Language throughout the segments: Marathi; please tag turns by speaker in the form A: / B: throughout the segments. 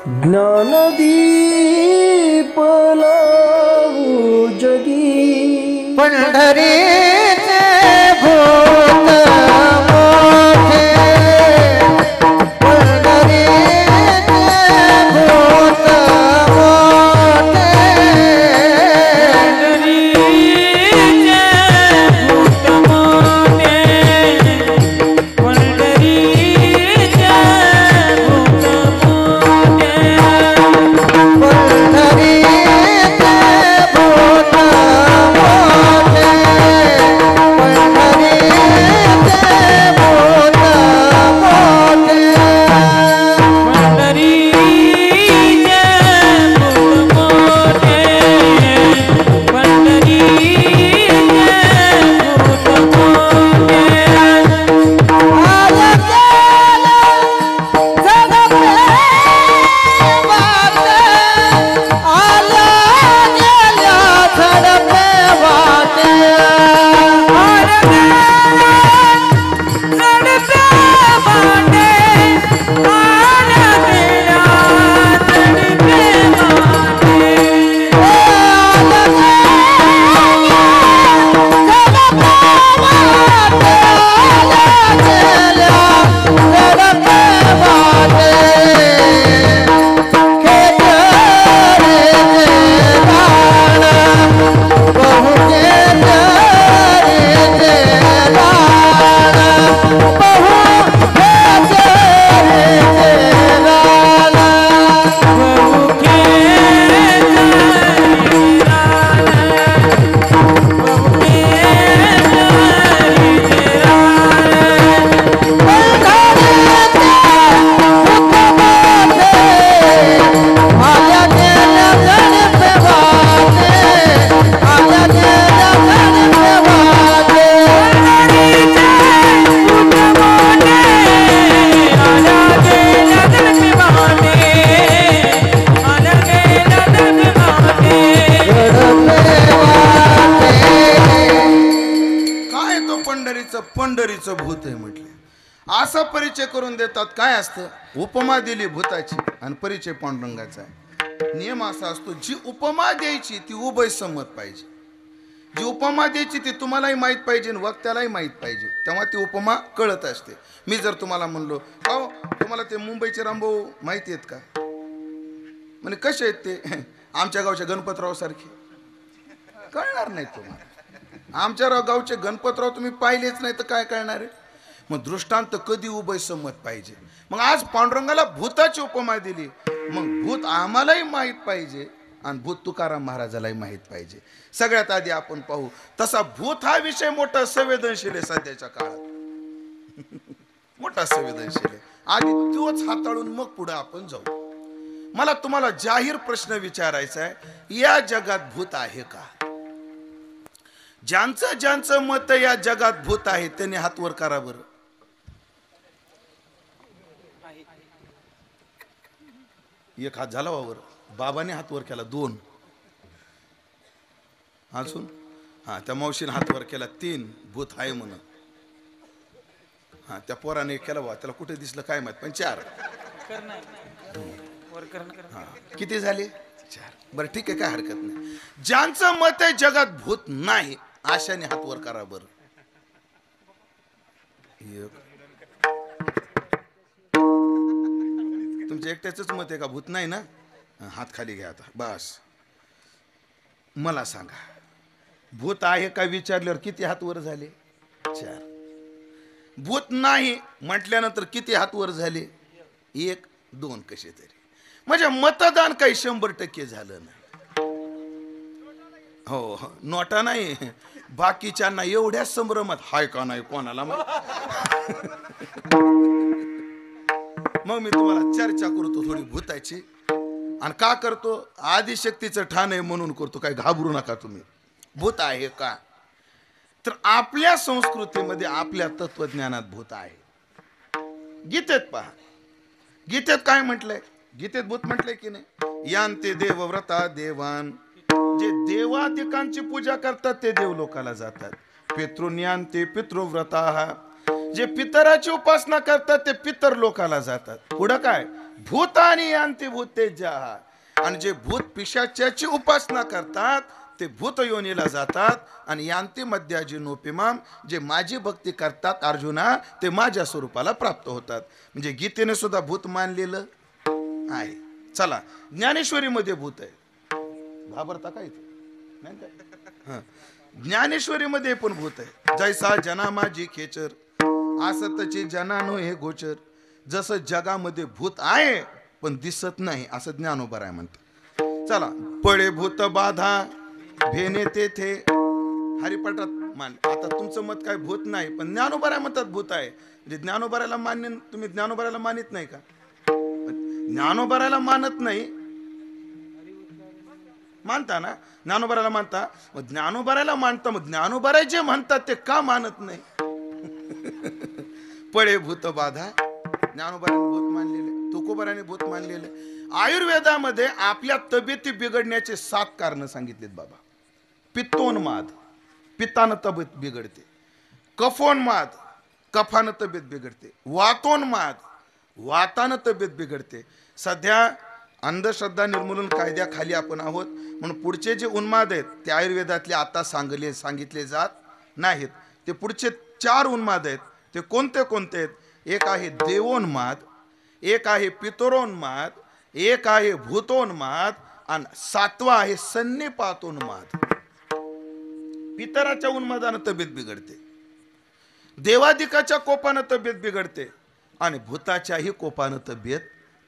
A: ज्ञानदीप लावू जगी
B: पंढरीचे भूत मोठे पंढरीचे भूत मोठे
C: पंढरीचे भूत मोठे पंढरीचे भूत मोठे
B: पंढरीचे भूत मोठे
D: पंढरीचं भूत आहे म्हटले. असा परिचय करून देतात. काय असतं, उपमा दिली भूताची आणि परिचय पांडुरंगाचा आहे. नियम असा असतो, जी उपमा द्यायची ती उभय संमत पाहिजे. जी उपमा द्यायची ती तुम्हालाही माहीत पाहिजे आणि वक्त्यालाही माहीत पाहिजे, तेव्हा ती उपमा कळत असते. मी जर तुम्हाला म्हणलो, अहो तुम्हाला ते मुंबईचे रामभाऊ माहिती आहेत का? म्हणजे कसे आहेत ते? आमच्या गावच्या गणपतराव सारखे. कळणार नाही तुम्हाला. आमच्या गावचे गणपतराव तुम्ही पाहिलेच नाही तर काय कळणार आहे? मग दृष्टांत कधी उभय संमत पाहिजे. मग आज पांडुरंगाला भूताची उपमा दिली. मग भूत आम्हालाही माहीत पाहिजे आणि भूत तुकाराम महाराजालाही माहीत पाहिजे. सगळ्यात आधी आपण पाहू, तसा भूत हा विषय मोठा संवेदनशील आहे सध्याच्या काळात. मोठा संवेदनशील आहे. आधी तोच हाताळून मग पुढे आपण जाऊ. मला तुम्हाला जाहीर प्रश्न विचारायचा आहे, या जगात भूत आहे का? ज्यांचं मत या जगात भूत आहे त्यांनी हात वर करा बरं. एक हात झाला वावर. बाबाने हात वर केला 2. अजून हा त्या मावशीने हात वर केला 3. भूत आहे म्हणून. हा त्या पोराने केला बा, त्याला कुठे दिसलं काय माहित, पण 4. हा किती झाले? 4. बरं ठीक आहे, काय हरकत नाही. ज्यांचं मत आहे जगात भूत नाही आशाने हात वर करा बरं. तुमच्या एकट्याच मत आहे का भूत नाही ना? हात खाली घ्या आता बस. मला सांगा, भूत आहे का विचारल्यावर किती हात वर झाले? 4. भूत नाही म्हटल्यानंतर किती हात वर झाले? 1 2 कसे तरी. म्हणजे मतदान काही 100% झालं नाही. हो नोटा नाही. बाकीच्यांना एवढ्या संभ्रमात हाय का नाही कोणाला मग मी तुम्हाला चर्चा करतो थोडी भूताची. आणि का करतो? आदिशक्तीचं ठाण आहे म्हणून करतो. काय घाबरू नका तुम्ही. भूत आहे का? तर आपल्या संस्कृतीमध्ये आपल्या तत्वज्ञानात भूत आहे. गीतेत पहा, गीतेत काय म्हटलंय? गीतेत भूत म्हटलंय की नाही? यांते देवव्रता देवान. जे देवादिकांची पूजा करतात ते देवलोकाला जातात. पितृन्यांते पितृव्रता. जे पितराची उपासना करतात ते पितर लोकाला जातात. पुढं काय? भूत आणि अंत्यभूत ते जहा. आणि जे भूत पिशाच्याची उपासना करतात ते भूत योनीला जातात, आणि यांती मध्याजी नोपिमाम जे माझी भक्ती करतात अर्जुना ते माझ्या स्वरूपाला प्राप्त होतात. म्हणजे गीतेने सुद्धा भूत मानलेलं आहे. चला, ज्ञानेश्वरीमध्ये भूत आहे. घाबरता काय नाही काय? ज्ञानेश्वरीमध्ये पण भूत आहे. जैसा जना माझी खेचर असतची जना नो हे गोचर. जसं जगामध्ये भूत आहे पण दिसत नाही असं ज्ञानोबा राय म्हणतात. चला, पळे भूत बाधा भेने तेथे हरिपाठात मान. आता तुमचं मत काय भूत नाही, पण ज्ञानोबा राय म्हणतात भूत आहे. म्हणजे ज्ञानोबारायला मान्य, तुम्ही ज्ञानोबारायला मानित नाही का? ज्ञानोबारायला मानत नाही, मानता ना? ज्ञानोबारायला मानता, मग ज्ञानोबारायला मानता, मग ज्ञानोबाराय जे म्हणतात ते का मानत नाही? पळे भूत बाधा ज्ञानोबाराने भूत मानलेले, तुकोबाराने भूत मानलेले. आयुर्वेदामध्ये आपल्या तब्येती बिघडण्याचे 7 कारण सांगितलेत बाबा. पित्तोन्माद, पित्तानं तब्येत बिघडते. कफोन्माद, कफानं तब्येत बिघडते. वातोन्माद, वातानं तब्येत बिघडते. सध्या अंधश्रद्धा निर्मूलन कायद्याखाली आपण आहोत, म्हणून पुढचे जे उन्माद आहेत ते आयुर्वेदातले आता सांगितले जात नाहीत. ते पुढचे 4 उन्माद आहेत. ते कोणते कोणते आहेत? एक आहे देवोन्माद, एक आहे पितरोन्माद, एक आहे भूतोन्माद, आणि 7वा आहे सन्निपातोन्माद. पितराच्या उन्मादानं तब्येत बिघडते, देवादिकाच्या कोपानं तब्येत बिघडते, आणि भूताच्याही कोपानं तब्येत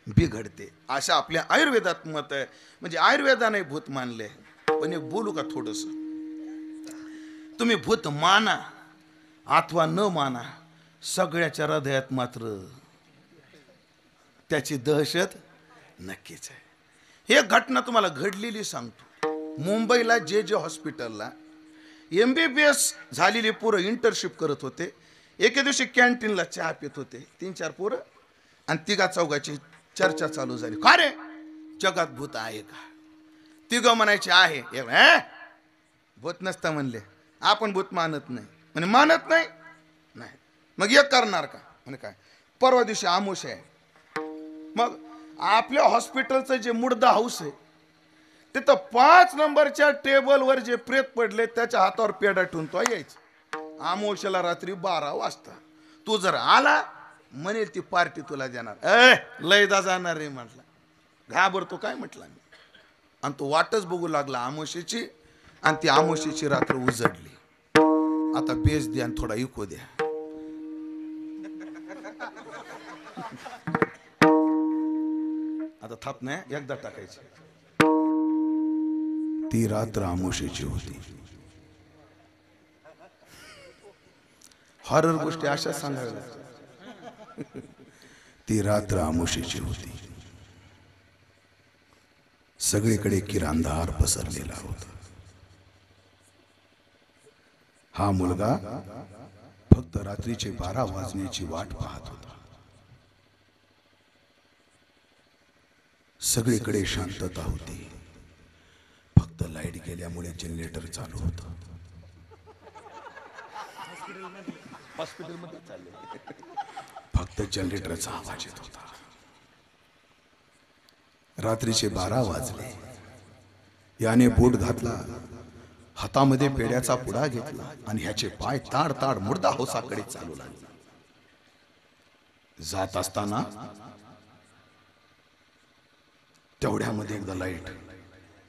D: बिघडते. अशा आपल्या आयुर्वेदात मत आहे. म्हणजे आयुर्वेदाने भूत मानले. पण एक बोलू का थोडस? तुम्ही भूत माना अथवा न माना, सगळ्याच्या हृदयात मात्र त्याची दहशत नक्कीच आहे. हे घटना तुम्हाला घडलेली सांगतो. मुंबईला जे हॉस्पिटलला MBBS झालेली पोरं इंटर्नशिप करत होते. एके दिवशी कॅन्टीनला चहा पित होते 3-4 पोरं, आणि 3-4 चर्चा चालू झाली. का रे, जगात भूत आहे का? 3 म्हणायचे आहे. भूत नसतं म्हणले. आपण भूत मानत नाही. म्हणे मानत नाही. नाही मग एक करणार का? म्हणे काय? परवा दिवशी आमोश आहे. मग आपल्या हॉस्पिटलचं जे मुर्दा हाऊस आहे तिथं 5 नंबरच्या टेबलवर जे प्रेत पडले त्याच्या हातावर पेढा ठेवून तो यायचं. आमोशाला रात्री 12 वाजता. तू जर आला म्हणेल ती पार्टी तुला देणार. लयदा जाणार रे म्हटलं. घाबरतो काय म्हटलं मी. आणि तो वाटच बघू लागला आमोशीची, आणि ती आमोशीची रात्र उजडली. आता बेस द्या आणि थोडा इको द्या. आता थाप नाही, एकदा टाकायची. ती रात्र आमोशीची होती. हॉरर गोष्टी अशा सांगायला. ती रात्र आमोशीची होती. सगळीकडे किरांधार पसरलेला होता. हा मुलगा फक्त रात्रीचे 12 वाजण्याची वाट पाहत होता. सगळीकडे शांतता होती. फक्त लाईट गेल्यामुळे जनरेटर चालू होतं. हॉस्पिटलमध्ये चालले. फक्त जनरेटरचा आवाज येत होता. रात्रीचे 12 वाजले. याने बूट घातला, हातामध्ये पेड्याचा पुडा घेतला, आणि ह्याचे पाय ताड ताड मुर्दा हाऊसाकडे चालू लागले. जात असताना तेवढ्यामध्ये एकदा लाईट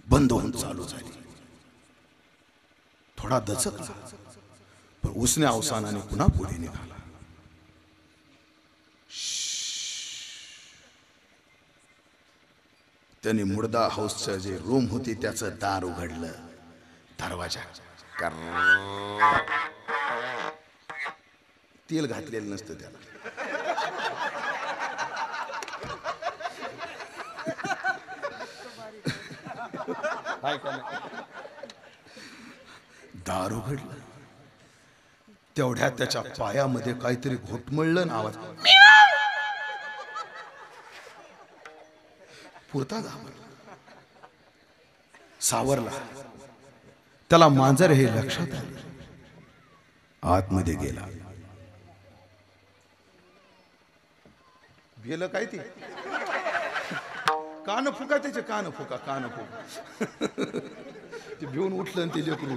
D: बंद होऊन चालू झाली. थोडा दचकला, पण उसने अवसानाने पुन्हा पुढे निघाला. त्याने मुर्दा हाऊसचं जे रूम होती त्याचं दार उघडलं. दरवाजा तेल घातलेलं नसतं त्याला. दार उघडलं. तेवढ्यात त्याच्या पायामध्ये काहीतरी घोटमळलं ना आवाज. पुरता घाबरला, सावरला. त्याला मांजर हे लक्षात आले. आतमध्ये गेला. गेलं काय ते कान फुका त्याचे कान फुका ते भिवून उठलं आणि ते लेकरू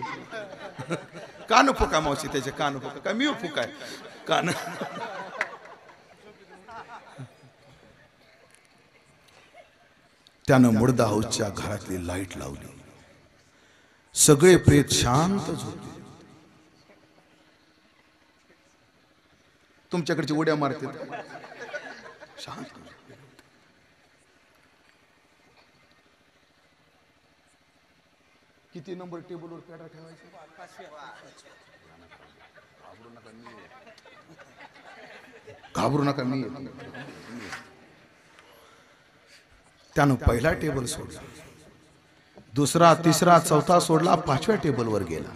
D: कान फुका मावशी त्याचे कान फुका का मी फुकाय कान. त्यानं मुर्दा हाऊसच्या घरातली लाईट लावली. सगळे प्रेत शांत झोपले. तुमच्याकडची उड्या मारते शांत. किती नंबर टेबलवर पेढा ठेवायचा? घाबरू नका मी येतो. त्यानं पहिला टेबल सोडला, दुसरा तिसरा चौथा सोडला, 5व्या टेबलवर गेला.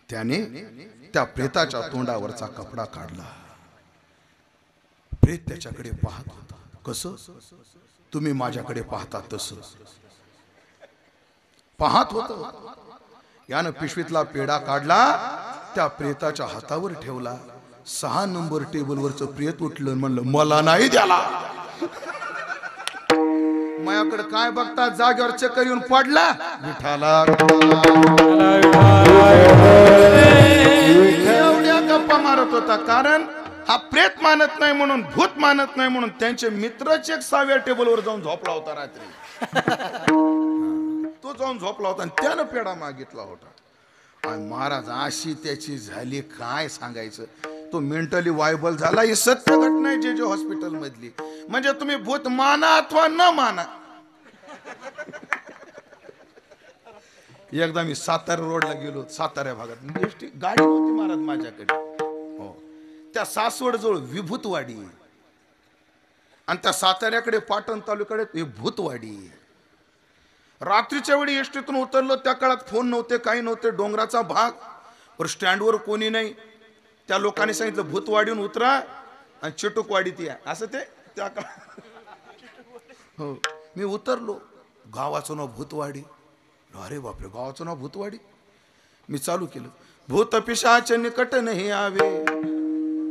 D: त्याने त्या प्रेताच्या तोंडावरचा कपडा काढला. प्रेत त्याच्याकडे पाहत होता. कसं तुम्ही माझ्याकडे पाहता तसं पाहत होत. यानं पिशवीतला पेढा काढला, त्या प्रेताच्या हातावर ठेवला. 6 नंबर टेबलवरचं प्रेत उठलं म्हणलं मला नाही द्याला. माझ्याकडे काय बघता, जागेवर चक्कर येऊन पडला. विठाला एवढ्या गप्पा मारत होता. कारण हा प्रेत मानत नाही म्हणून, भूत मानत नाही म्हणून त्यांचे मित्रच एक 6व्या टेबलवर जाऊन झोपला होता रात्री. तो जाऊन झोपला होता आणि त्यानं पेढा मागितला होता. आणि महाराज अशी त्याची झाली काय सांगायचं. तो मेंटली वायबल झाला. ही सत्य घटना आहे जे हॉस्पिटल मधली. म्हणजे तुम्ही भूत माना अथवा न माना. एकदा मी सातारा रोडला गेलो. सातारा भागात एसटी गाडी होती महाराज माझ्याकडे. हो, त्या सासवड जवळ विभूतवाडी आणि त्या साताऱ्याकडे पाटण तालुक्याकडे भूतवाडी. रात्रीच्या वेळी एसटीतून उतरलो. त्या काळात फोन नव्हते, काही नव्हते. डोंगराचा भाग, पर स्टँडवर कोणी नाही. त्या लोकांनी सांगितलं भूतवाडीहून उतरा आणि चिटुकवाडीत या. असं ते त्या काळात. हो, मी उतरलो. गावाचं नाव भूतवाडी. अरे बापरे, गावाचं नाव भूतवाडी. मी चालू केलं. भूत पिशाच निकट नाही आवे,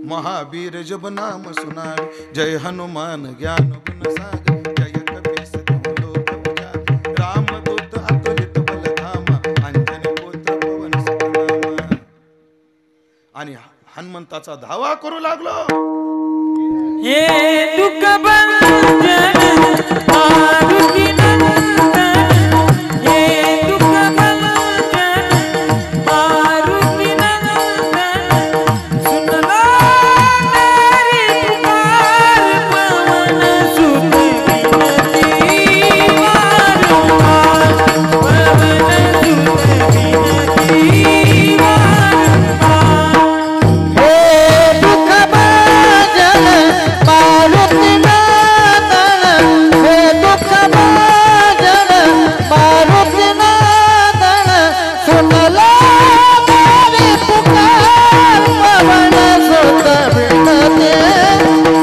D: महावीर जब नाम सुनावे, जय हनुमान ज्ञान गुण सागर, जय कपीस तिहु लोक उजागर, रामदूत अतुलित बल धामा, अंजनी पुत्र पवन सुत नामा. आणि हनुमंताचा धावा करू लागलो.
C: हे दुःख भंजन मारुती नंदन, हे दुःख भंजन मारुती नंदन, सुनला मेरी पुकार, पवन सुत विनती वारंवार, पवन सुत विनती वारंवार.
B: हे दुःख भंजन मारुती नंदन, हे दुःख भंजन मारुती नंदन, सुनला मेरी पुकार, पवन सुत विनती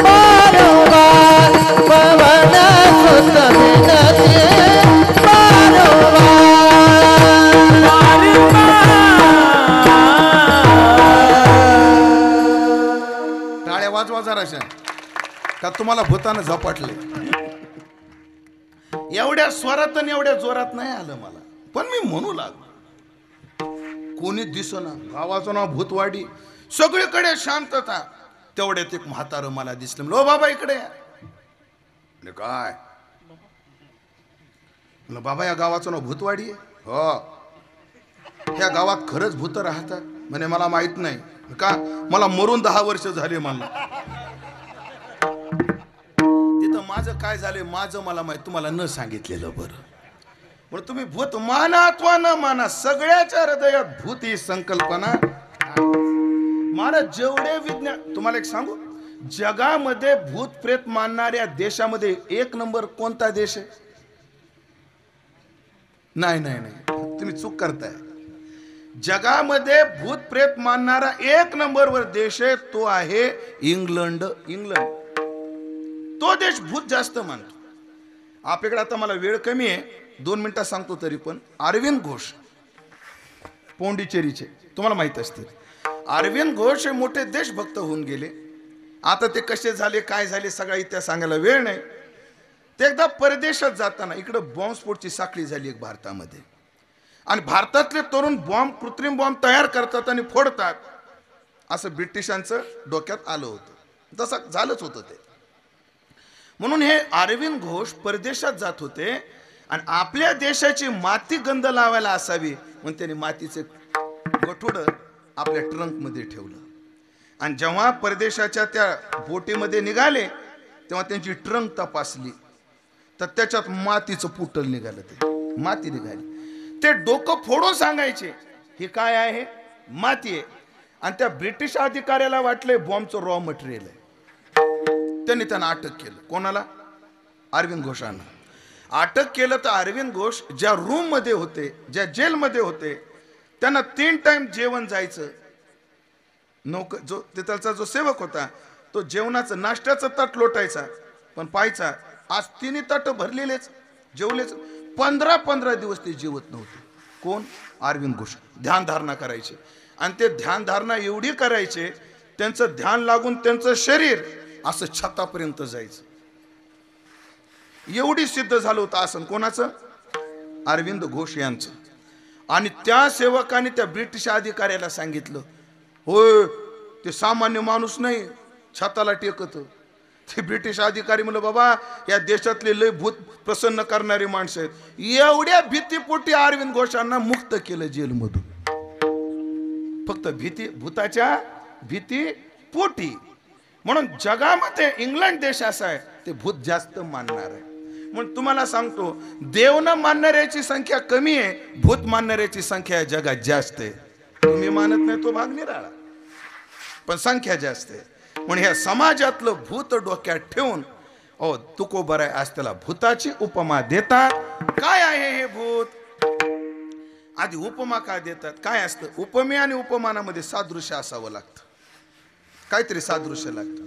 B: वारंवार, पवन सुत विनती वारंवार.
D: टाळ्या वाजवा जराशा, का तुम्हाला भूतानं झपाटले. एवढ्या स्वरात आणि एवढ्या जोरात नाही आलं मला, पण मी म्हणू लागलो. कोणी दिसना. गावाचं नाव भूतवाडी. सगळीकडे शांतता. तेवढ्यात एक म्हातारं मला दिसलं. म्हणलं, ओ बाबा इकडे या. म्हणलं, काय? म्हणलं, बाबा या गावाचं नाव भूतवाडी आहे. हो. या गावात खरंच भूत राहतात? म्हणे मला माहित नाही. का? मला मरून 10 वर्ष झाले. मला तिथं माझं काय झालंय माझं मला माहित, तुम्हाला न सांगितलेलं बरं. म्हणून तुम्ही भूत माना अथवा न माना, सगळ्याच्या हृदयात भूत ही संकल्पना. महाराज जेवढे विज्ञान, तुम्हाला एक सांगू, जगामध्ये भूत प्रेत मानणाऱ्या देशामध्ये 1 नंबर कोणता देश आहे? नाही नाही नाही, तुम्ही चूक करताय. जगामध्ये भूत प्रेत मानणारा 1 नंबरवर देश आहे, तो आहे इंग्लंड. इंग्लंड तो देश भूत जास्त मानतो. आपल्याकडे आता मला वेळ कमी आहे, 2 मिनिटात सांगतो तरी पण. अरविंद घोष पोंडिचेरीचे, तुम्हाला माहित असतील. अरविंद घोष हे मोठे देशभक्त होऊन गेले. आता ते कसे झाले काय झाले सगळा इतिहास सांगायला वेळ नाही. ते एकदा परदेशात जाताना इकडं बॉम्बस्फोटची साखळी झाली एक भारतामध्ये, आणि भारतातले तरुण कृत्रिम बॉम्ब तयार करतात आणि फोडतात, असं ब्रिटिशांचं डोक्यात आलं होतं. तसं झालंच होतं ते. म्हणून हे अरविंद घोष परदेशात जात होते आणि आपल्या देशाची माती गंध लावायला असावी म्हणून त्यांनी मातीचे गठोडं आपल्या ट्रंकमध्ये ठेवलं. आणि जेव्हा परदेशाच्या त्या बोटीमध्ये निघाले तेव्हा त्यांची ट्रंक तपासली तर त्याच्यात मातीचं पुटल निघालं. ते माती निघाली. ते डोकं फोडून सांगायचे हे काय आहे, माती आहे. आणि त्या ब्रिटिश अधिकाऱ्याला वाटले बॉम्बचं रॉ मटेरियल आहे. त्यांना अटक केलं. कोणाला? अरविंद घोषांना अटक केलं. तर अरविंद घोष ज्या रूम मध्ये होते, ज्या जेलमध्ये होते, त्यांना 3 टाइम जेवण जायचं. जो तिथलचा जो सेवक होता तो जेवणाचं नाश्त्याचं ताट लोटायचा, पण पाहायचा आज 3 ताट भरलेलेच, जेवलेच. 15 दिवस ते जेवत नव्हते. कोण? अरविंद घोष. ध्यानधारणा करायचे. आणि ते ध्यानधारणा एवढी करायचे त्यांचं ध्यान लागून त्यांचं शरीर असं छतापर्यंत जायचं. एवढी सिद्ध झालं होतं आसन. कोणाचं? अरविंद घोष यांचं. आणि त्या सेवकाने त्या ब्रिटिश अधिकाऱ्याला सांगितलं, होय ते सामान्य माणूस नाही, छताला टेकत. ते ब्रिटिश अधिकारी म्हणलं, बाबा या देशातले लय भूत प्रसन्न करणारी माणसं आहेत. एवढ्या भीतीपोटी अरविंद घोषांना मुक्त केलं जेलमधून. फक्त भूताच्या भीती पोटी. म्हणून जगामध्ये इंग्लंड देश असा आहे ते भूत जास्त मानणार आहे. म्हणून तुम्हाला सांगतो, देव न मानणाऱ्याची संख्या कमी आहे, भूत मानणाऱ्याची संख्या जगात जास्त आहे. तुम्ही मानत नाही तो भाग निराळा, पण संख्या जास्त आहे. म्हणून ह्या समाजातलं भूत डोक्यात ठेवून तुकोबर आहे आज त्याला भूताची उपमा देतात. काय आहे हे भूत? आधी उपमा काय देतात? काय असतं? उपमे आणि उपमानामध्ये सादृश्य असावं लागतं, काहीतरी सादृश्य लागतं.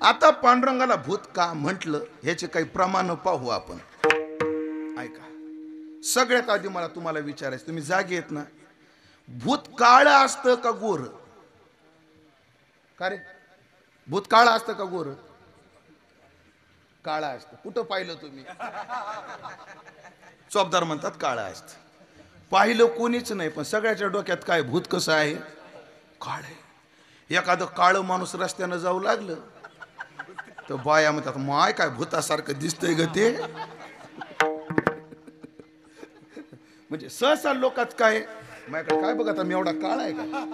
D: आता पांडुरंगाला भूत का म्हटलं ह्याचे काही प्रमाण पाहू आपण. ऐका, सगळ्यात आधी मला तुम्हाला विचारायचं, तुम्ही जागे आहेत ना, भूत काळं असतं का गोर? का रे, भूत काळं असतं का गोर? काळं असतं. कुठं पाहिलं तुम्ही? चोपदार म्हणतात काळं असतं. पाहिलं कोणीच नाही, पण सगळ्याच्या डोक्यात काय, भूत कसं आहे? काळ आहे. एखादं काळं माणूस रस्त्यानं जाऊ लागलं तर बाया म्हणतात, माय काय भूतासारखं दिसतंय ग ते. म्हणजे सहसा लोकात काय, माझ्याकडे काय बघा मी एवढा काळा आहे का?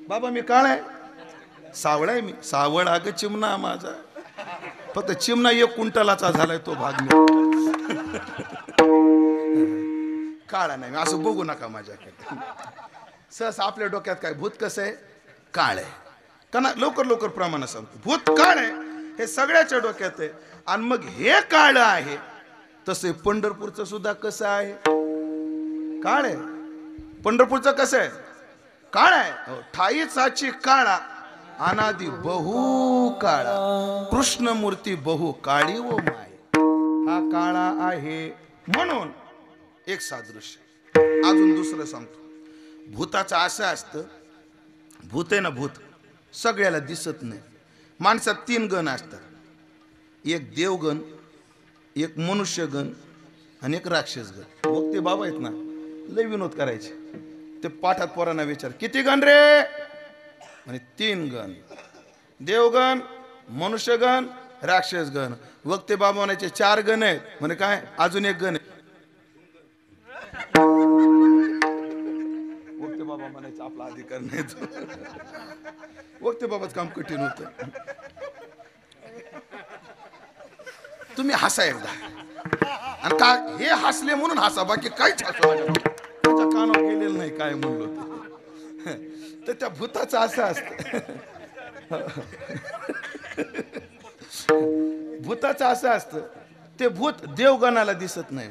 D: बाबा मी काळा आहे, सावळा आहे मी. सावळ अगं चिमणा माझा, फक्त चिमणा 1 क्विंटलाचा झालाय तो भाग मी. काळा नाही, असं बघू नका माझ्याकडे. सहसा आपल्या डोक्यात काय, भूत कसं आहे? काळ आहे. का ना, लवकर प्रमाण सांगतो, भूत काळ आहे हे सगळ्याच्या डोक्यात आहे. आणि मग हे काळ आहे तसे पंढरपूरचं सुद्धा कसं आहे? काळ आहे. पंढरपूरचं कसं आहे? काळ आहे. ठाईचाची काळा अनादि बहु काळा, कृष्णमूर्ती बहु काळी व माय. हा काळा आहे. म्हणून एक सादृश्य. अजून दुसरं सांगतो. भूताचं असं असतं, भूत आहे ना, भूत सगळ्याला दिसत नाही. माणसात 3 गण असतात, एक देवगण, एक मनुष्यगण आणि एक राक्षस गण. मग ते बाबा आहेत ना, लय विनोद करायचे. ते पाठात पोरांना विचार, किती गण रे? म्हणजे 3 गण, देवगण, मनुष्यगण, राक्षसगण. वक्ते बाबा म्हणायचे 4 गण आहेत. म्हणे काय, अजून एक गण आहे. वक्ते बाबा म्हणायचे आपला अधिकार नाही तो. वक्ते बाबाच काम कठीण होतं. तुम्ही हसा एकदा, आणि का हे हसले म्हणून हसा, बाकी काहीच हसू नका. त्याच्या कानावर गेलेलं नाही काय म्हणलो तर त्या भूताचं असं असतं. भूताचं असं असतं, ते भूत देवगणाला दिसत नाही,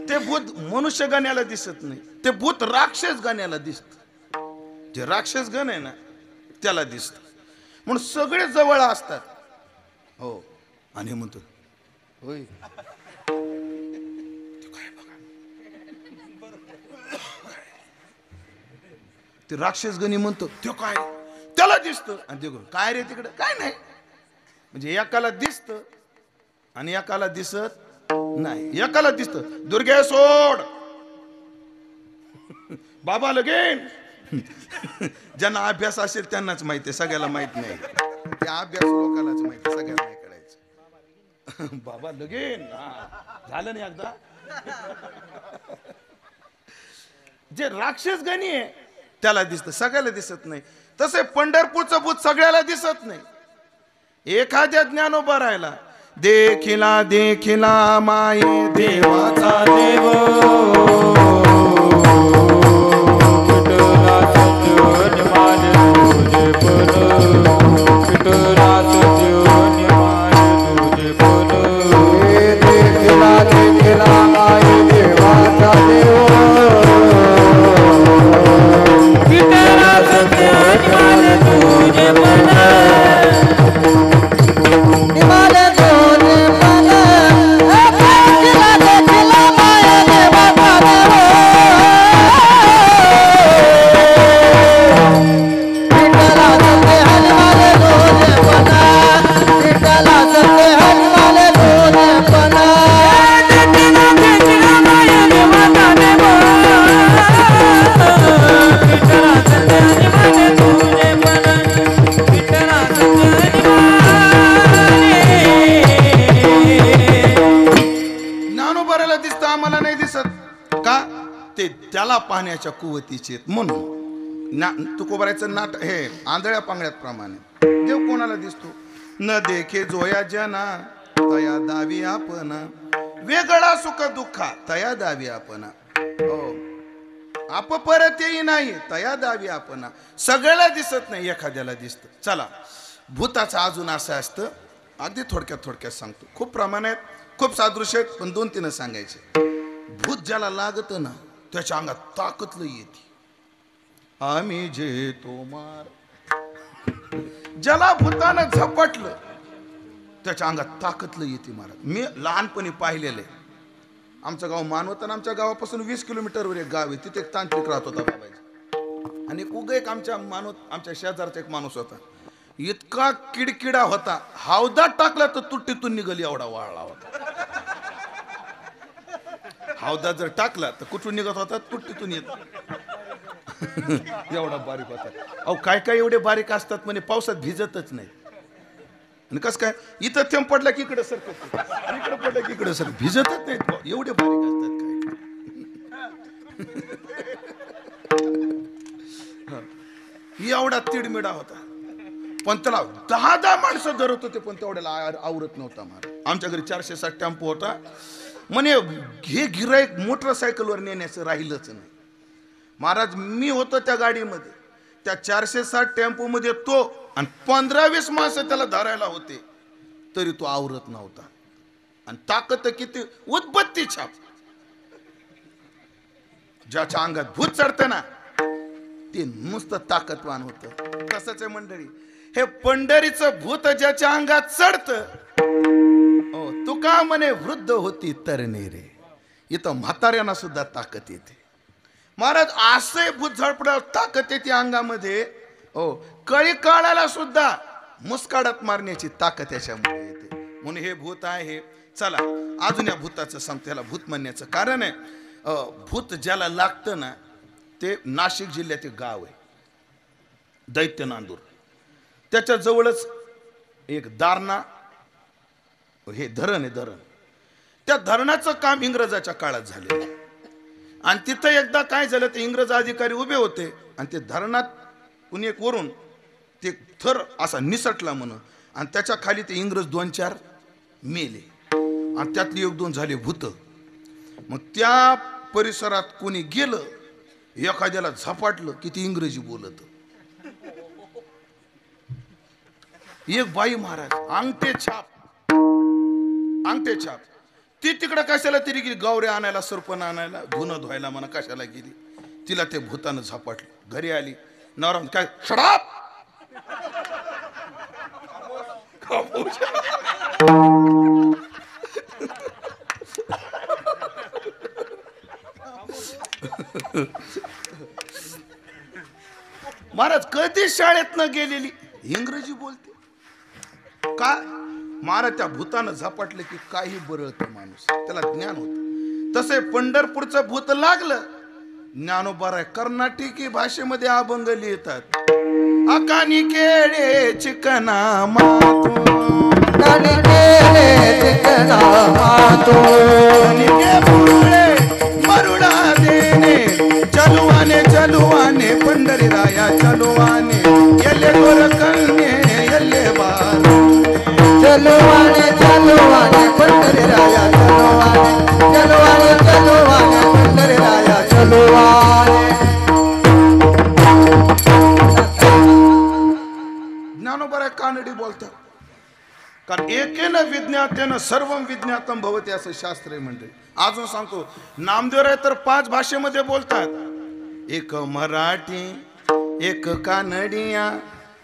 D: ते भूत मनुष्य गणाला दिसत नाही, ते भूत राक्षस गणाला दिसत. जे राक्षस गण आहे ना त्याला दिसत. म्हणून सगळे जवळ असतात. हो. आणि हे म्हणतो, होय ते राक्षस गणी म्हणतो, तो काय, त्याला दिसतं. आणि ते काय रे तिकडे काय नाही. म्हणजे एकाला दिसतं आणि एकाला दिसत नाही. एकाला दिसत दुर्गे सोड बाबा लगेन. ज्यांना अभ्यास असेल त्यांनाच माहिती, सगळ्याला माहित नाही. त्या अभ्यास लोकांनाच माहिती, सगळ्यांना नाही कळायचं. बाबा लगेन झालं नाही एकदा. जे राक्षस गणी आहे त्याला दिसत, सगळ्याला दिसत नाही. तसे पंढरपूरचं भूत सगळ्याला दिसत नाही. एखाद्या ज्ञानोबा राहिला देखिला देखिला माये देवाचा देव. त्याला पाहण्याच्या कुवतीचे म्हणून तुकोबारायचं नाट हे आंधळ्या पांगळ्यात प्रमाणे. देव कोणाला दिसतो? न देखे जोया जना तया दावी आपण, वेगळा सुख दुःखा तया दावी आपण. हो आप परत येई नाही तया दावी आपण. सगळ्याला दिसत नाही, एखाद्याला दिसत. चला भूताचं अजून असं असतं, अगदी थोडक्यात सांगतो. खूप प्रमाणात खूप सादृश्य आहेत, पण 2-3 सांगायचे. भूत ज्याला लागत ना त्याच्या अंगात ताकद येते. आम्ही जे तो मार. ज्याला भूतानं झपटलं त्याच्या अंगात ताकद येते महाराज. मी लहानपणी पाहिलेलं आहे. आमचं गाव मानवत, आणि आमच्या गावापासून 20 किलोमीटरवर एक गाव आहे. तिथे एक तांत्रिक राहत होता बाबाजी. आणि एक आमच्या आमच्या शेजारचा एक माणूस होता. इतका किडकिडा होता, हौदात टाकला तर तुट्टीतून निघाली एवढा वाळला होता. हौदात जर टाकला तर कुठून निघत होता? तुट्टीतून येत. एवढा बारीक होता. अहो काय काय एवढे बारीक असतात म्हणे, पावसात भिजतच नाही. आणि कस काय इथं थेंब पडला की इकडे सरकत, इकडे पडला की इकडे सरकत, भिजतच नाहीत. एवढे बारीक असतात काय. एवढा तिडमिडा होता. पण त्याला 10 माणसं धरत होते, पण तेवढ्याला आवरत नव्हता महाराज. आमच्या घरी 460 टेम्पो होता. म्हणे हे गिराईक मोटरसायकलवर नेण्याचं राहिलंच नाही महाराज. मी होतो त्या गाडीमध्ये, त्या 460 टेम्पो मध्ये तो, आणि 15-20 माणसं त्याला धरायला होते, तरी तो आवरत नव्हता. आणि ताकद किती, उद्बत्ती छाप. ज्याच्या अंगात भूत चढतं ना ते नुसतं ताकदवान होतं. तसंच आहे मंडळी, हे पंढरीचं भूत ज्याच्या अंगात चढतं, तुका म्हणे वृद्ध होती तरणे रे. इथं म्हाताऱ्यांना सुद्धा ताकद येते महाराज. असे भूत झडपड्यावर ताकद येते अंगामध्ये. हो कळी काळाला सुद्धा मुस्काडात मारण्याची ताकद याच्यामुळे येते. म्हणून हे भूत आहे. चला अजून या भूताचं सांगतो. याला भूत म्हणण्याचं कारण आहे, भूत ज्याला लागतं ना ते नाशिक जिल्ह्यात एक गाव आहे दैत्य नांदूर. त्याच्या जवळच एक दारणा हे धरण आहे. धरण, त्या धरणाचं काम इंग्रजाच्या काळात झाले. आणि तिथं एकदा काय झालं, ते इंग्रज अधिकारी उभे होते आणि ते धरणात कुणी एक वरून ते थर असा निसटला म्हणून, आणि त्याच्या खाली ते इंग्रज 2-4 मेले, आणि त्यातली 1-2 झाले भूत. मग त्या परिसरात कोणी गेलं, एखाद्याला झपाटलं की ती इंग्रजी बोलत. एक बाई महाराज अंगठे छाप, ती तिकडं कशाला तरी गेली, गावऱ्या आणायला, सरपण आणायला, धुणं धुवायला म्हणा कशाला गेली. तिला ते भूतानं झपाटलं. घरी आली, नवरा काय शडाप. महाराज कधी शाळेत न गेलेली इंग्रजी बोलते का? मारा त्या भूतानं झपाटलं की काही बरळतं माणूस, त्याला ज्ञान होतं. तसे पंढरपूरचं भूत लागलं, ज्ञानोबा कर्नाटकी भाषेमध्ये अभंग लिहितात. अकानी केळे चिकना मातू,
B: कानी केळे चिकना मातू,
D: निके पुरळे मरुडा देने, चलुवाने चलुवाने पंढरी राया चलुवाने, येले गोरकन्ये येले बार,
B: चलुवाने चलुवाने पंढरी राया चलुवाने, चलुवाने चलुवाने पंढरी राया चलुवाने.
D: ज्ञानोबा कानडी बोलतात. कारण एकेन विज्ञातेन सर्व विज्ञातम भवते असं शास्त्र आहे. म्हणजे अजून सांगतो, नामदेवराय तर 5 भाषेमध्ये बोलतात. एक मराठी, एक कानडिया,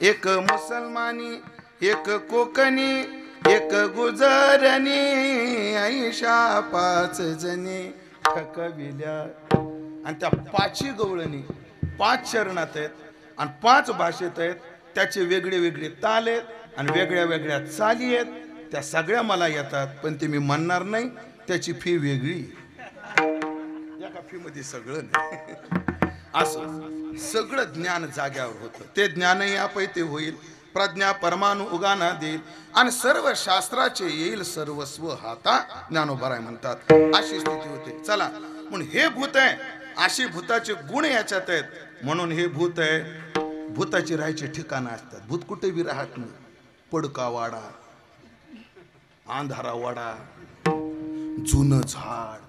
D: एक मुसलमानी, एक कोकणी, एक गुजरणी, ऐशा 5 जणी ठकविल्या. आणि त्या 5ही गवळणी 5 चरणात आहेत आणि 5 भाषेत आहेत. त्याचे वेगळे वेगळे ताल आहेत आणि वेगळ्या वेगळ्या चाली आहेत. त्या सगळ्या मला येतात, पण ते मी म्हणणार नाही. त्याची फी वेगळी, एका फी मध्ये सगळं नाही. असं सगळं ज्ञान जाग्यावर होतं. ते ज्ञानही आपैते होईल, प्रज्ञा परमाणु उगाना देईल आणि सर्व शास्त्राचे येईल सर्वस्व हाता, ज्ञानोबा म्हणतात. अशी स्थिती होते. चला, म्हणून हे भूत आहे, अशी भूताचे गुण याच्यात आहेत. म्हणून हे भूत आहे. भूताची राहायचे ठिकाणं असतात. भूत कुठे बी राहत नाही. पडका वाडा, अंधारा वाडा, जुनं झाड,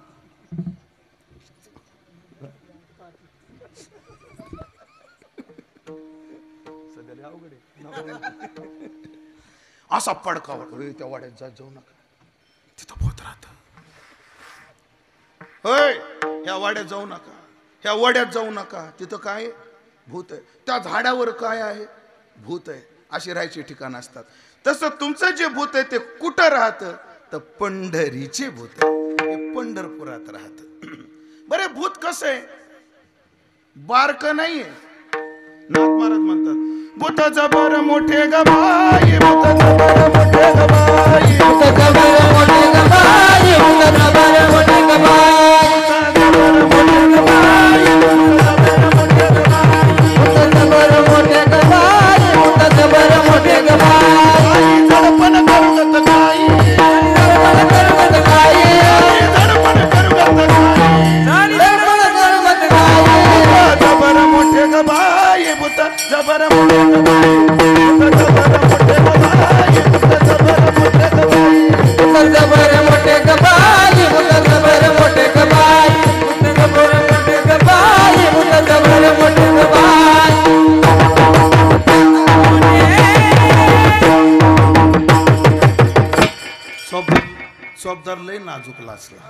D: असा पडका वाडा. त्या वाड्यात जाऊ नका, तिथं भूत राहत. होय, ह्या वाड्यात जाऊ नका, ह्या वाड्यात जाऊ नका, तिथं काय भूत आहे. त्या झाडावर काय आहे, भूत आहे. अशी राहायची ठिकाण असतात. तसं तुमचं जे भूत आहे ते कुठं राहतं, तर पंढरीचे भूत आहे, पंढरपुरात राहत. बरे भूत कसं आहे, बारक नाहीये. नाथ महाराज म्हणतात, भूत जबर मोठे गबाई, भूत जबर मोठे गबाई,
B: भूत जबर मोठे गबाई, भूत जबर मोठे गबाई, भूत जबर मोठे गबाई, भूत जबर मोठे गबाई,
D: दडपण करू गत गाई,
B: दडपण करू गत गाई,
D: दडपण करू गत गाई,
B: दडपण करू गत गाई,
D: जबर मोठे गबाई, भूत जबर मोठे गबाई, भूत जबर मोठे गबाई, भूत जबर मोठे गबाई,
B: भूत जबर मोठे गबाई, भूत जबर मोठे गबाई, भूत जबर मोठे गबाई, भूत जबर मोठे गबाई.
D: सोबदार लय नाजूक लाचला.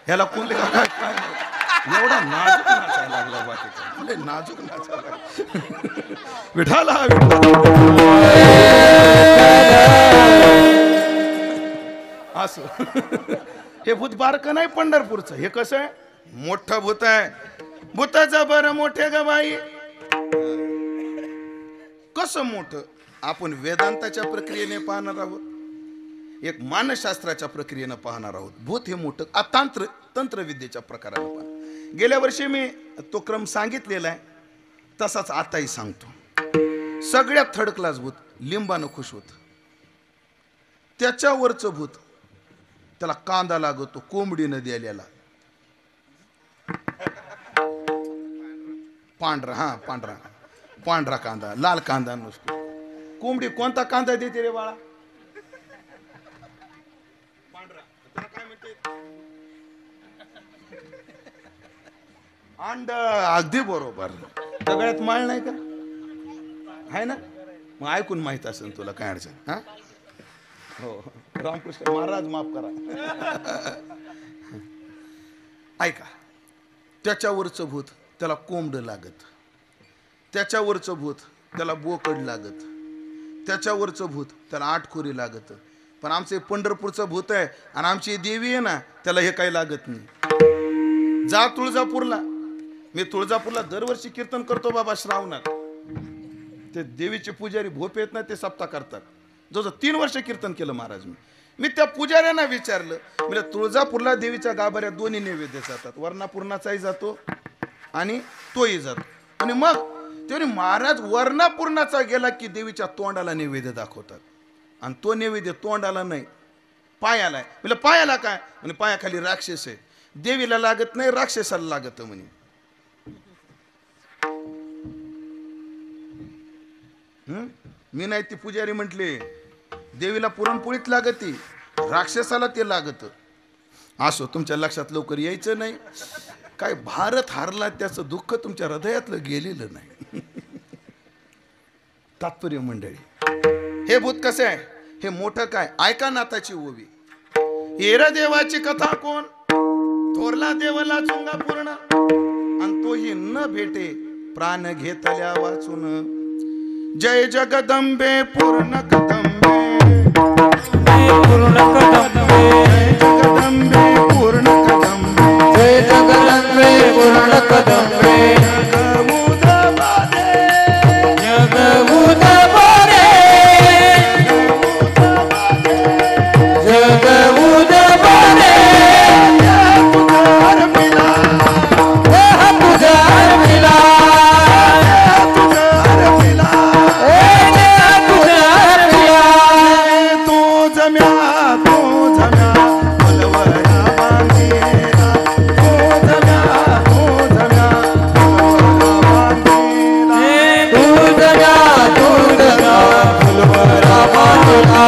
D: ह्याला कोण एवढा नाजूक नाचायला लागला, बाकी लय नाजूक नाचायला. विठाला असं. हे भूत बारक नाही पंढरपूरचं. हे कसं आहे, मोठं भूत आहे. भूताचं बरं मोठे ग बाई. कसं मोठं, आपण वेदांताच्या प्रक्रियेने पाहणार आहोत, एक मानसशास्त्राच्या प्रक्रियेनं पाहणार आहोत. भूत हे मोठं तंत्रविद्येच्या प्रकारानं पाहणार. गेल्या वर्षी मी तो क्रम सांगितलेला आहे, तसाच आताही सांगतो. सगळ्यात थर्ड क्लास भूत लिंबानं खुश होत. त्याच्यावरचं भूत, त्याला कांदा लागतो कोंबडीनं द्यायला. पांढरा, हा पांढरा पांढरा कांदा, लाल कांदा नसतो. कोंबडी कोणता कांदा देते रे बाळा? पांढरा. त्याला काय म्हणते? अंड. अगदी बरोबर. सगळ्यात माळ नाही का, आहे ना? मग ऐकून माहित असेल तुला, काय अडचण. हा, हो, रामकृष्ण महाराज माफ करा. ऐका, त्याच्यावरचं भूत त्याला कोंबड लागत, त्याच्यावरचं भूत त्याला बोकड लागत, त्याच्यावरचं भूत त्याला आठखोरी लागत. पण आमचे पंढरपूरचं भूत आहे आणि आमची देवी आहे ना, त्याला हे काही लागत नाही. जा तुळजापूरला. मी तुळजापूरला दरवर्षी कीर्तन करतो बाबा श्रावणात. ते देवीचे पुजारी भोपे आहेत ना, ते सप्ताह करतात. जवळजवळ 3 वर्ष कीर्तन केलं महाराज मी त्या पुजाऱ्यांना विचारलं म्हणजे तुळजापूरला देवीच्या गाभाऱ्यात दोन्ही नैवेद्य जातात, वर्णापूर्णाचाही जातो आणि तोही जातो. आणि मग तेव्हा महाराज वर्णापूर्णाचा गेला की देवीच्या तोंडाला नैवेद्य दाखवतात आणि तो नैवेद्य तोंडाला नाही पायाला आहे. म्हणजे पायाला काय म्हणजे पायाखाली राक्षस आहे, देवीला लागत नाही राक्षसाला लागत म्हणे. मी नाही ती पुजारी म्हटले देवीला पुरणपोळीत लागती राक्षसाला ते लागत. असो तुमच्या लक्षात लवकर यायचं नाही. काय भारत हारला त्याचं दुःख तुमच्या हृदयातलं गेलेलं नाही. तात्पर्य मंडळी हे भूत कसे आहे हे मोठं काय ऐका नाथाची ओवी. हेरा देवाची कथा कोण थोरला देवला चुंगा पूर्ण आणि तोही न भेटे प्राण घेतल्या वाचून. जय जगदंबे पूर्ण कदंबे
C: पूर्ण कदंबे
D: जगदंबे पूर्ण कदंबे
B: जय जगदंबे पूर्ण कदंबे
C: जगमुदबारे
B: जगमुदबारे
D: तुझार मिला
B: तुझार मिला
D: तुझार मिला
B: तुझार मिला
D: तो जम्या बलवरा बांधेला तो जम्या बलवरा बांधेला.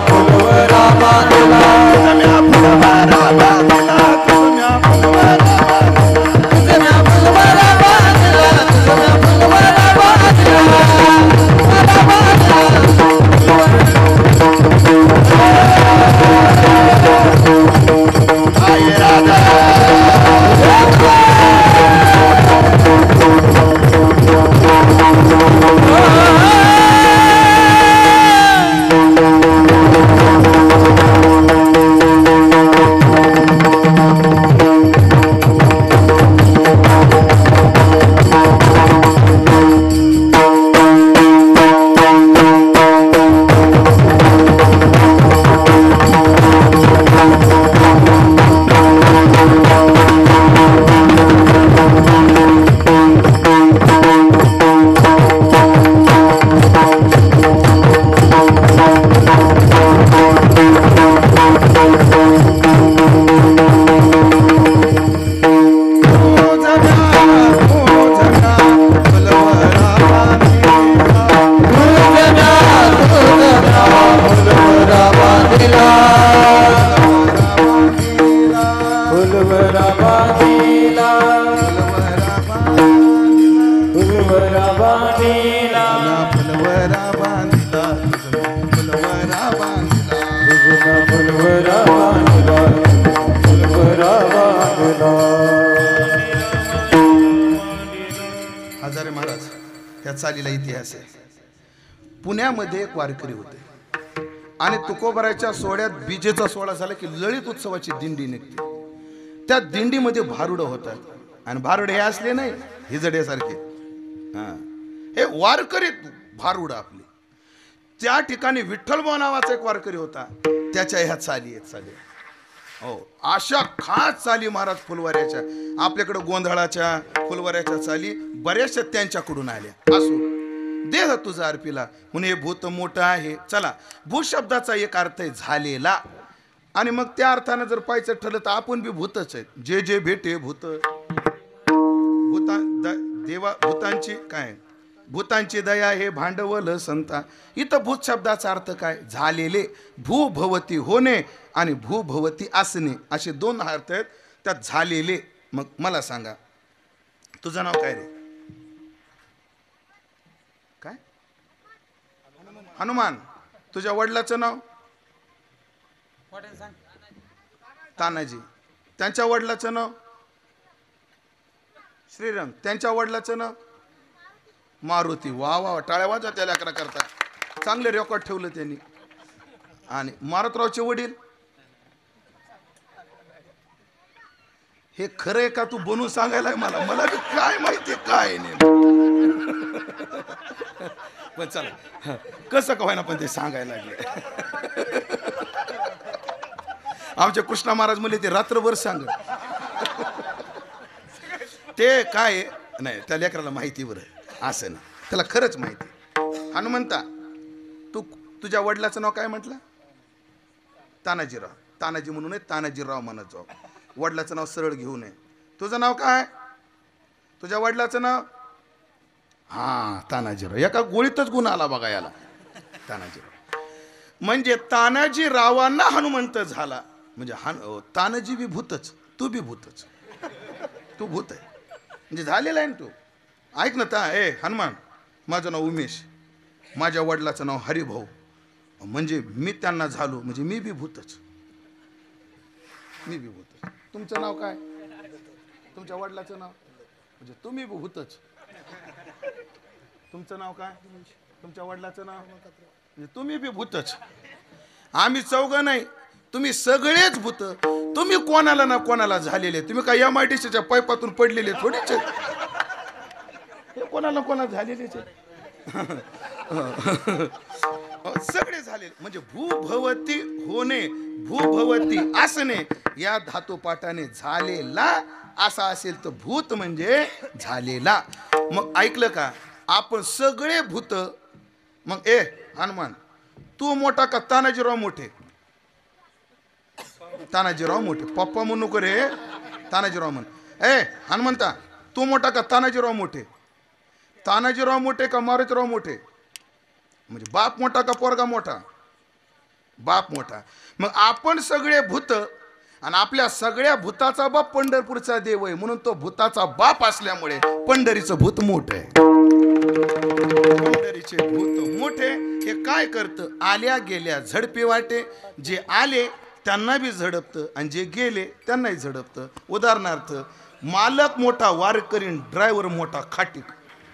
B: फुलवरा बांधला फुलवरा बांधला
D: जम्या फुलवारा बांधेला जम्या फुलवारा बांधेला.
B: फुलवरा बांधला फुलवरा
D: आय राधा हजारे महाराज या चालीला इतिहास आहे. पुण्यामध्ये एक वारकरी होते आणि तुकोबराच्या सोहळ्यात बीजेचा सोहळा झाला की ललित उत्सवाची दिंडी निघते. त्या दिंडीमध्ये भारुड होतात आणि भारुड हे असले नाही हिजड्यासारखे, हे वारकरी भारुड आपले. त्या ठिकाणी विठ्ठलभाऊ नावाचा एक वारकरी होता, त्याच्या ह्या चाली आहेत चाली. हो अशा खास चाली महाराज फुलवाऱ्याच्या आपल्याकडे गोंधळाच्या फुलवाऱ्याच्या चाली बऱ्याचशा त्यांच्याकडून आल्या. असो देह तुझा अर्पिला म्हणून हे भूत मोठं आहे. चला भूत शब्दाचा एक अर्थ आहे झालेला आणि मग त्या अर्थानं जर पाहायचं ठरलं तर आपण बी भूतच आहेत. जे जे भेटे भूत देवा भूतांची काय भूतांची दया हे भांडवल संता. इथं भूत शब्दाचा अर्थ काय झालेले, भूभवती होणे आणि भूभवती असणे असे दोन अर्थ आहेत त्यात झालेले. मग मला सांगा तुझं नाव काय रे? काय? हनुमान. तुझ्या वडिलाचं नाव? तानाजी. त्यांच्या वडिलाचं नाव? श्रीराम. त्यांच्या वडिलाचं नाव? मारुती. वा वा टाळ्या वाजवा त्या लेकरा करता, चांगले रेकॉर्ड ठेवलं त्यांनी. आणि मारुतरावचे वडील हे खरं आहे का तू बनवून सांगायला मला मला काय माहिती काय नाही. पण चला कसं का होईना पण ते सांगायला लागले. आमचे कृष्णा महाराज म्हणले ते रात्रभर सांग. ते काय नाही त्या लेकराला माहिती बरं असं ना त्याला खरंच माहिती. हनुमंता तुझ्या वडिलाचं नाव काय म्हटलं? तानाजीराव. तानाजी म्हणू नये तानाजीराव म्हणत जाऊ. वडिलाचं नाव सरळ घेऊ नये. तुझं नाव काय? तुझ्या वडिलाचं नाव? हा तानाजीराव. एका गोळीतच गुण आला बघा याला तानाजीराव. म्हणजे तानाजीरावांना हनुमंत झाला. म्हणजे तानाजी बी भूतच तू बी भूतच. तू भूत आहे म्हणजे झालेला आहे ना तू. ऐक ना हनुमान माझं नाव उमेश माझ्या वडिलाचं नाव हरिभाऊ म्हणजे मी त्यांना झालो म्हणजे मी बी भूतच. मी बी भूतच. तुमचं नाव काय? तुमच्या वडिलाचं नाव म्हणजे तुम्ही बी भूतच. तुमचं नाव काय? तुमच्या वडिलाचं नाव म्हणजे तुम्ही बी भूतच. आम्ही चौघं नाही तुम्ही सगळेच भूत. तुम्ही कोणाला ना कोणाला झालेले. तुम्ही काय MIDCच्या पाईपातून पडलेले थोडेच कोणाला कोणाला झालेले सगळे झाले. म्हणजे भूभवती होणे भूभवती असणे या धातुपाठाने झालेला असा असेल तर भूत म्हणजे झालेला. मग ऐकलं का आपण सगळे भूत. मग हनुमान तू मोठा का तानाजीराव मोठे? तानाजीराव मोठे. पप्पा म्हणू नको रे तानाजीराव म्हण. हनुमंता तू मोठा का तानाजीराव मोठे? तानाजीराव मोठे का मारुतीराव मोठे? म्हणजे बाप मोठा का पोरगा मोठा? बाप मोठा. मग आपण सगळे भूत आणि आपल्या सगळ्या भूताचा बाप पंढरपूरचा देव आहे म्हणून तो भूताचा बाप असल्यामुळे पंढरीचं भूत मोठं आहे. पंढरीचे भूत मोठे. हे काय करतं? आल्या गेल्या झडपे वाटे. जे आले त्यांना बी झडपतं आणि जे गेले त्यांनाही झडपतं. उदाहरणार्थ मालक मोठा वारकरी ड्रायव्हर मोठा खाटीक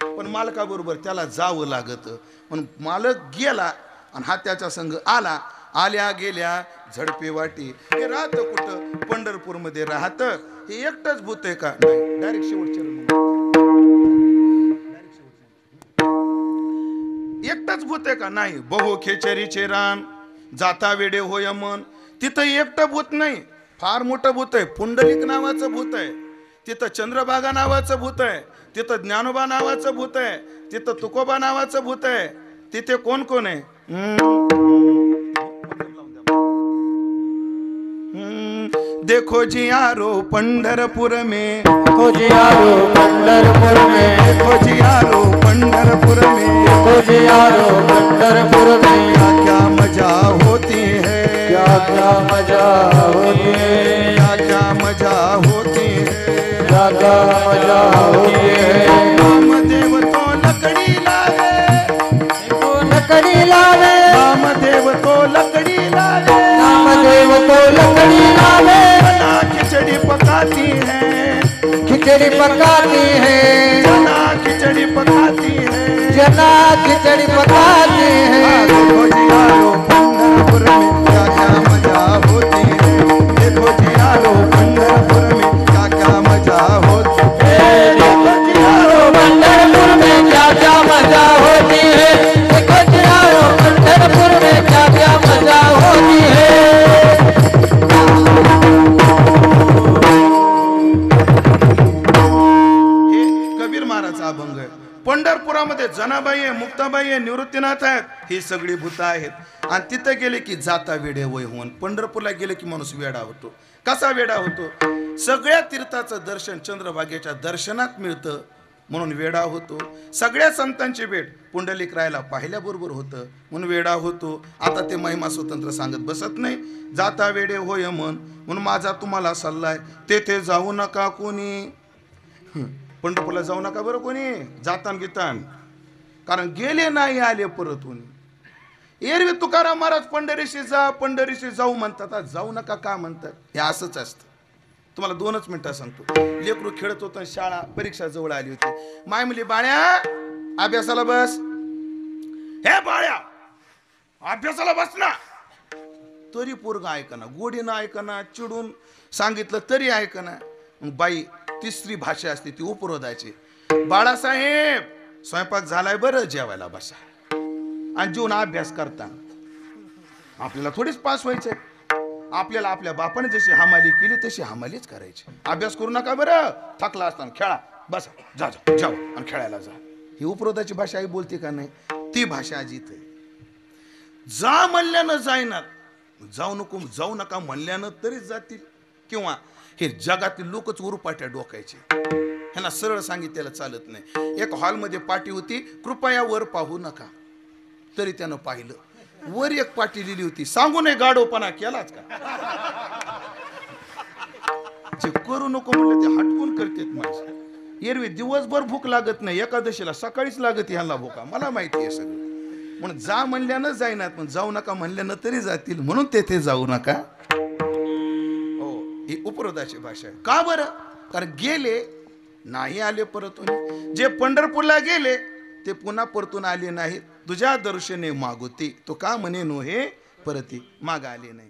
D: पण मालकाबरोबर त्याला जावं लागतं. पण मालक गेला आणि हा त्याच्या संग आला. आल्या गेल्या झडपे वाटी. हे राहतं कुठं? पंढरपूरमध्ये राहतं. हे एकटंच भूत आहे का? नाही. डायरेक्ट शेवटच्या एकटंच भूत आहे का? नाही. बहु खेचरीचे रान जाता वेडे होय मन. तिथं एकटं भूत नाही फार मोठं भूत आहे. पुंडलिक नावाचं भूत आहे. तिथं चंद्रभागा नावाचं भूत आहे. तिथं ज्ञानोबा नावाचं भूत आहे. तिथं तुकोबा नावाचं भूत आहे. तिथे कोण कोण आहे? देखो जियारो पंढरपुर में.
B: देखो जियारो पंढरपुर में.
D: देखो जियारो पंढरपुर में.
B: देखो जियारो पंढरपुर में.
D: क्या क्या मजा होती है.
B: क्या क्या मजा होती है.
D: क्या क्या मजा होती है.
B: क्या क्या मजा होती है.
D: रामदेव तो लकड़ी लावे.
B: तो लकड़ी लावे.
D: रामदेव तो लकड़ी लावे.
B: रामदेव तो लकड़ी लावे.
D: जना खिचड़ी पकाती है.
B: खिचड़ी पकाती है.
D: जना खिचड़ी पकाती है.
B: जना खिचड़ी पकाती है.
D: देखो जियारो पंढरपुर में क्या क्या मजा होती है. देखो जियारो पंढरपुर में क्या क्या मजा होती है.
B: देखो जियारो पंढरपुर में क्या क्या मजा होती है. देखो जियारो पंढरपुर में क्या क्या मजा होती है.
D: हे कबीर महाराजचा अभंग आहे. पंढरपुरामध्ये जनाबाई आहे, मुक्ताबाई आहे, निवृत्तीनाथ आहेत. ही सगळी भूतं आहेत. आणि तिथं गेले की जाता वेडे वय होऊन. पंढरपूरला गेले की माणूस वेडा होतो. कसा वेडा होतो? सगळ्या तीर्थाचं दर्शन चंद्रभागेच्या दर्शनात मिळतं म्हणून वेडा होतो. सगळ्या संतांची भेट पुंडलिक रायला पाहिल्याबरोबर होतं म्हणून वेडा होतो. आता ते महिमा स्वतंत्र सांगत बसत नाही. जाता वेडे होय मन म्हणून माझा तुम्हाला सल्ला आहे. तेथे जाऊ नका कोणी. पंढरपूरला जाऊ नका बरं कोणी जातान गीतान. कारण गेले नाही आले परत कोणी. एरवी तुकाराम महाराज पंढरीशी जा पंढरीशी जाऊ म्हणतात. आज जाऊ नका का म्हणतात? हे असंच असतं. तुम्हाला 2च मिनिटं सांगतो. लेकरू खेळत होतं. शाळा परीक्षा जवळ आली होती. माय म्हणली बाळ्या अभ्यासाला बस. हे बाळ्या अभ्यासाला बस ना. तरी पोरगा ऐकना. गोडीनं ऐकना. चिडून सांगितलं तरी ऐकना. बाई तिसरी भाषा असते ती उपरोधाची. बाळासाहेब स्वयंपाक झालाय बरं जेवायला बसा. आणि जीवन अभ्यास करता आपल्याला थोडीच पास व्हायचंय. आपल्याला आपल्या बापाने जशी हमाली केली तशी हमालीच करायची. अभ्यास करू नका बरं, थकला असताना खेळा, बस जा जा जाऊ आणि खेळायला जा. ही उपरोधाची भाषा आई बोलते का नाही, ती भाषा आजी इथे. जा म्हणल्यानं जाईनात, जाऊ नका म्हणल्यानं तरीच जातील. किंवा हे जगातील लोकच उरुपाट्या डोकायचे, ह्यांना सरळ सांगितलेलं चालत नाही. एक हॉलमध्ये पाटी होती, कृपया वर पाहू नका. तरी त्यानं पाहिलं. वर एक पाटी लिहिली होती, सांगू नये गाडोपणा केलाच का. जे करू नको म्हणलं ते हटकून करतेत माणसं. एरवी दिवसभर भूक लागत नाही, एकादशीला सकाळीच लागत ह्यांना भूका. मला माहिती आहे सगळं. म्हणून जा म्हणल्यानं जाईनात, पण जाऊ नका म्हणल्यानं तरी जातील. म्हणून तेथे जाऊ नका. हो, ही उपरोधाची भाषा आहे. का बरं? कारण गेले नाही आले परतून. जे पंढरपूरला गेले ते पुन्हा परतून आले नाहीत. तुझ्या दर्शने मागोती, तो का म्हणे नो हे परती, माग आले नाही.